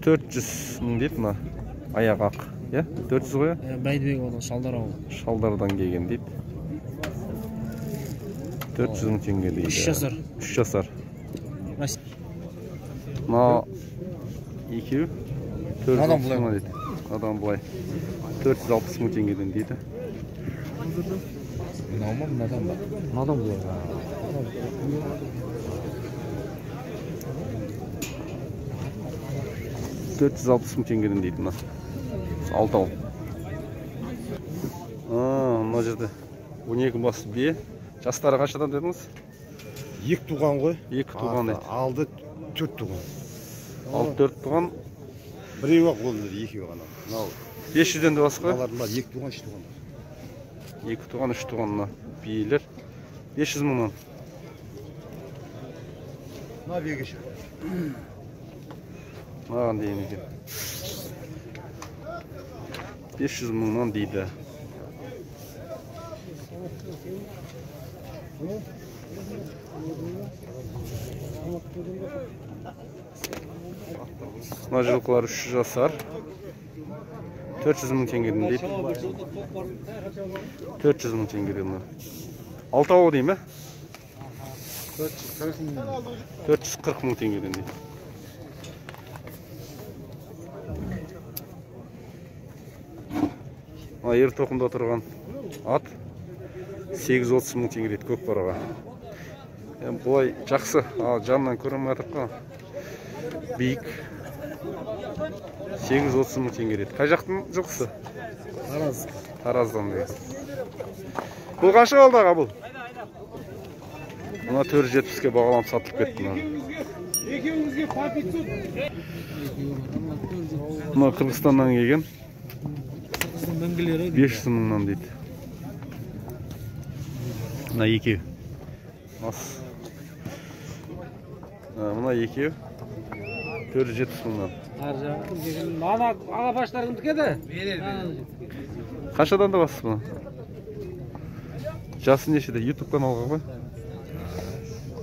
400 мың дейді мына. Аяқ ақ, иә? 400 ғой? Бәйдібек одан шалдар ауыл. Шалдардан келген дейді. 400 мың теңге дейді. 3 жасар. 3 жасар. Мына екеу 460 мың дейді. Адам бұлай 460 мың теңгеден дейді. Надан бұлай. 460 мың теңгеден дейді мына. Алтау. Мына жерде 12 бас бие. Жастары қашадан дедіңіз? 2 туған ғой. 2 туған еді. Алды 4 туған. Алды 4 туған. Біреуі қолында, екеуі ғана. 500-ден де басқа? Олардың 2 туған, 3 туған. 2 туған, 3 туғанына биелер. 500 мыңнан. Мына биеге шық. Маған дейін екен. 500 мыңнан дейді. Мына жылқылар 3 жасар. 400 мың теңгеден дейді. 400 мың теңгеден. Алтауы дейм бе? 440 мың теңгеден дейді. Ер тоқымда тұрған ат 830 мың теңге дейді көкпарға. Бұлай жақсы, жанынан көрім атырқа биік 830 мың теңге дейді. Қай жақтың жылқысы? Тараздан дейді. Бұл қанша қалды аға бұл? Мұна 470-ке бағаланып сатылып кетті. Мұна Қырғызстаннан келген 500 мыңнан дейді. Мұна екеу. Мұна екеу 470 мыңнан. Аға баштарыңды кеді? Қашадан да басыз бұна? Жасы нешеде? YouTube каналға ғой?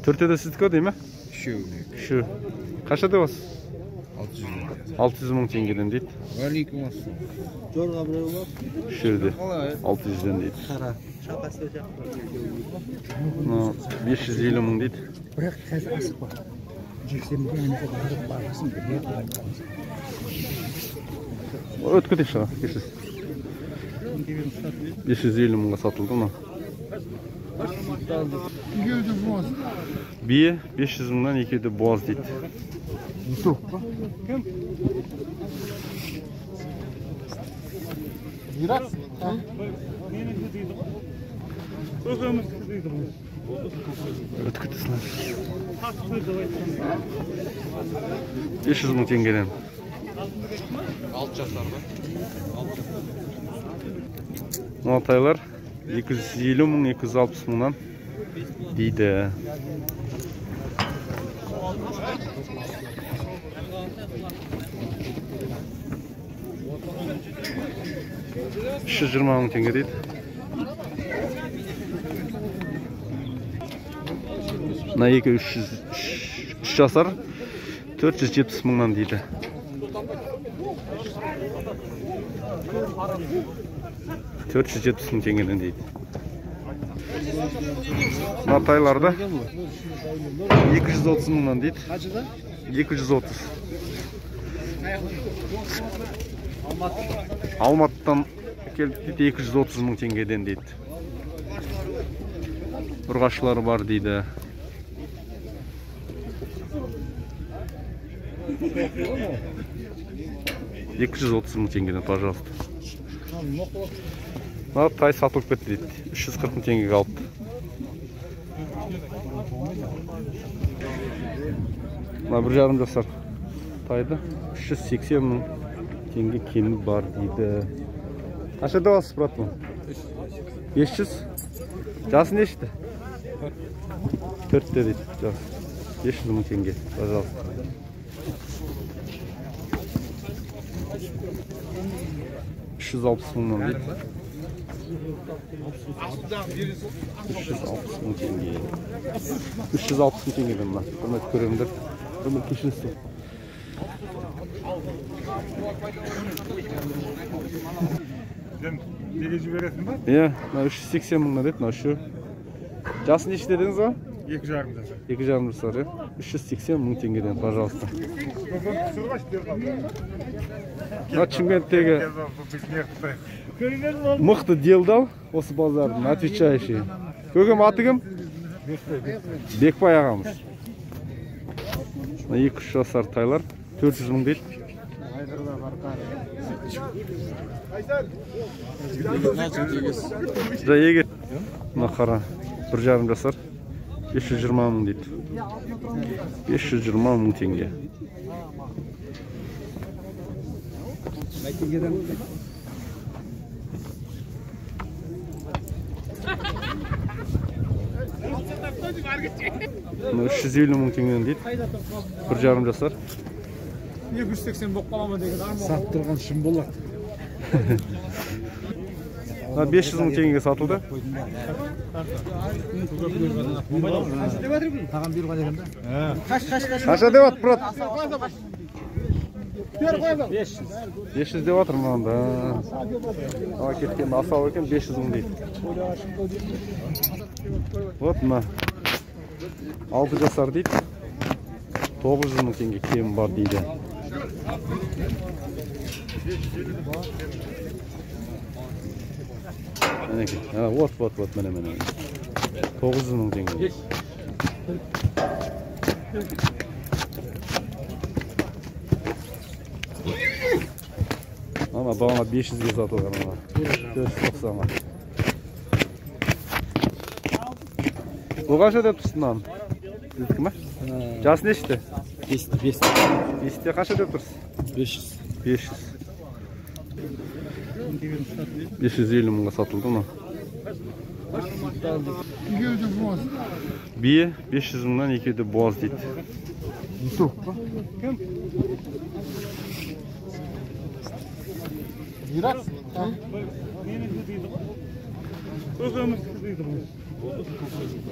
Төртеді сіздікі өдей ме? Үшеу. Қашада басыз? 600 мың теңгеден дейді. Жорға біреу бар. Үшеуде 600-ден дейді. 550 мың дейді. Бірақ қазір асық бар. Өткөдек шыға, кешіз. 550 мыңға сатылды ма? Бие 500 мыңнан екеуді боğaz дейді. Өткітісін 500 мың теңгеден. 6 жасар ба? Тайлар 250 мың, 260 мыңнан дейді. $120 мың теңге дейді. Мына екі 3 жасар 470 мыңнан дейді. 470 мың теңгеден дейді. Мына тайларды 230 мыңнан дейді. 230. Алматыдан келді дейді, 230 мың теңгеден дейді. Ұрғашылары бар дейді. 230 мың теңгеден, пожалуйста. Тай сатылып кетті дейді. 340 мың теңгеге алыпты. Мына 1,5 жасар тайды 380 мың теңге кемі бар дейді. Қашада басып брат бұл? 500? Жасы нешті? 4-те дейді жасы. 500 мың теңге, пожалуйста. $360 мыңнан дейді. 360 мың теңге. 360 мың теңгеден ма? Құрметті көремдер. Құрметті кешіріңіздер. Sen neге жібересің ба? Иә, 380 мыңнан деді, мына үшеу. Жасы неше дедіңіз ба? 2,5 жасар. 2,5 жасар, иә. 380 мың теңгеден, пожалуйста. Мына Шымкенттегі мықты делдал осы базардың, отвечающий. Көкем аты кім? Бекбай ағамыз. 2-3 жасар тайлар, 400 мың дейді. Егет. Мына қара, 1,5 жасар, 520 мың дейді. 520 мың теңге. Мына 350 мың теңгеден дейді. 1,5 жасар. 280 болып қала ма деген арман. Саттырған шын болады. 500 мың теңгеге сатылды. Таған беруға деген да? Қаша деп атыр, брат? 500 деп атыр мынанда. Ала кеткен асау екен, 500 мың дейді. Вот мына 6 жасар дейді. 900 мың теңге кем бар дейді. Вот, міне. 900 мың теңге. Ана бағана 500-ге сатылған ана. 490-ға. Бұл қанша деп тұрсың нан? Дедік ма? Жасы нешті? 500-те қанша деп тұрсың? 500. 550 мыңға сатылды ма? Бие 500 мыңнан екеуді боз дейді.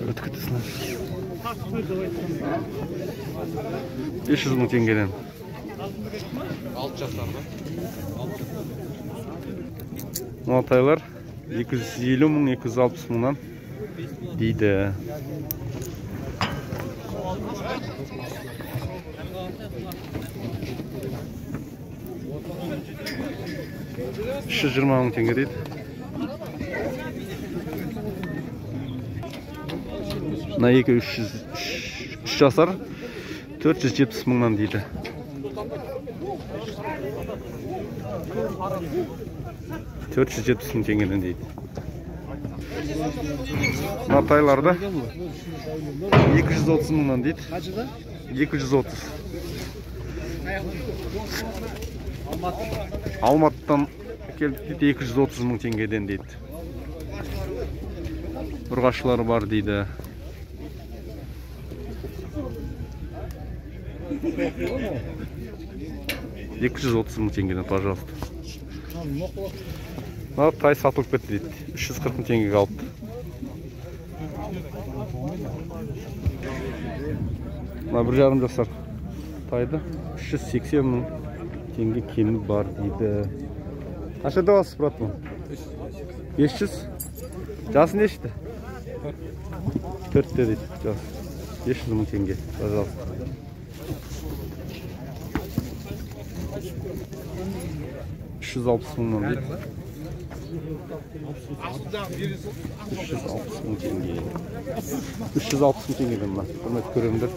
Өткітісін. 500 мың теңгеден. 6 жасар ба? Тайлар 250 мың, 260 мыңнан дейді. $120 мың теңге дейді. Мына 3 жасар 470 мыңнан дейді. 470 мың теңгеден дейді. Мына тайларда 230 мыңнан дейді. 230. Алматыдан келдік дейді, 230 мың теңгеден дейді. Ұрғашылары бар дейді. 230 мың теңгеден, пожалуйста. Тай сатылып кетті дейді. 340 мың теңгеге алыпты. Мына 1,5 жасар тайды 380 мың теңге кемі бар дейді. Қанша деп аласыз, брат, бұл? 500. Жасы нешті? 4-те дейді. 500 мың теңге, пожалуйста. 360 мыңнан дейді. 360 мың теңге. 360 мың теңгеден мына. Құрмет көремдер.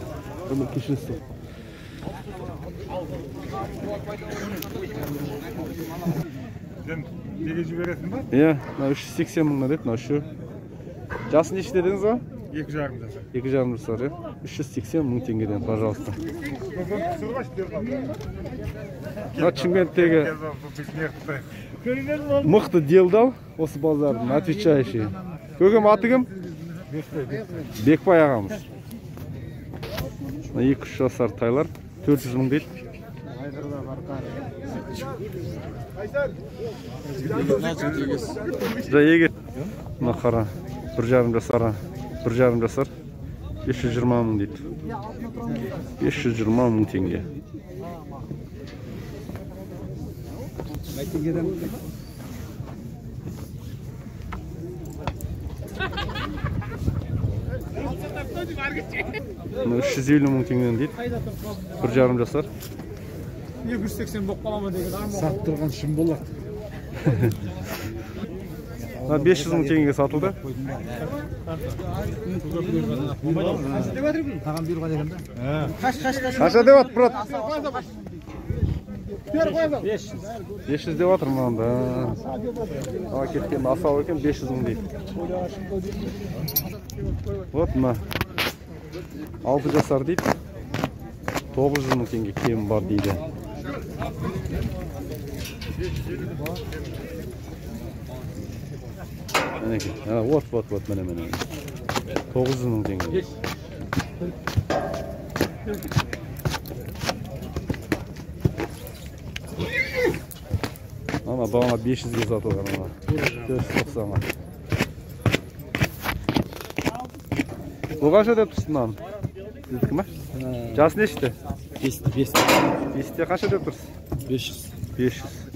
Құрмет кешіресіз. Sen neге жібересің ба? Иә, 380 мыңнан деді, мына үшеу. Жасы неше дедіңіз ба? 2,5 жасар. 2,5 жасар, иә. 380 мың теңгеден, пожалуйста. Мына Шымкенттегі мықты делдал осы базардың, отвечающий. Көкем аты кім? Бекбай ағамыз. 2-3 жасар тайлар, 400 мың дейді. Егет. Мына қара, 1,5 жасар, 520 мың дейді. 520 мың теңге. Мұны 350 мың теңгеден дейді. 1,5 жасар. 280 болып қала ма деген арман. Саттырған шын болады. 500 мың теңгеге сатылды. Таған бұйырған екен да. Қанша деп атыр, брат? 500 деп атыр мынанда. Ала кеткен асау екен 500 мың дейді. Вот мына 6 жасар дейді. 900 мың теңге кемі бар дейді. Вот, міне. 900 мың теңге. Ана бағана 500-ге сатылған ана. 490-ға. Бұл қанша деп тұрсың нан? Дедік ма? Жасы нешті? 500. 500-те қанша деп тұрсың? 500. 500.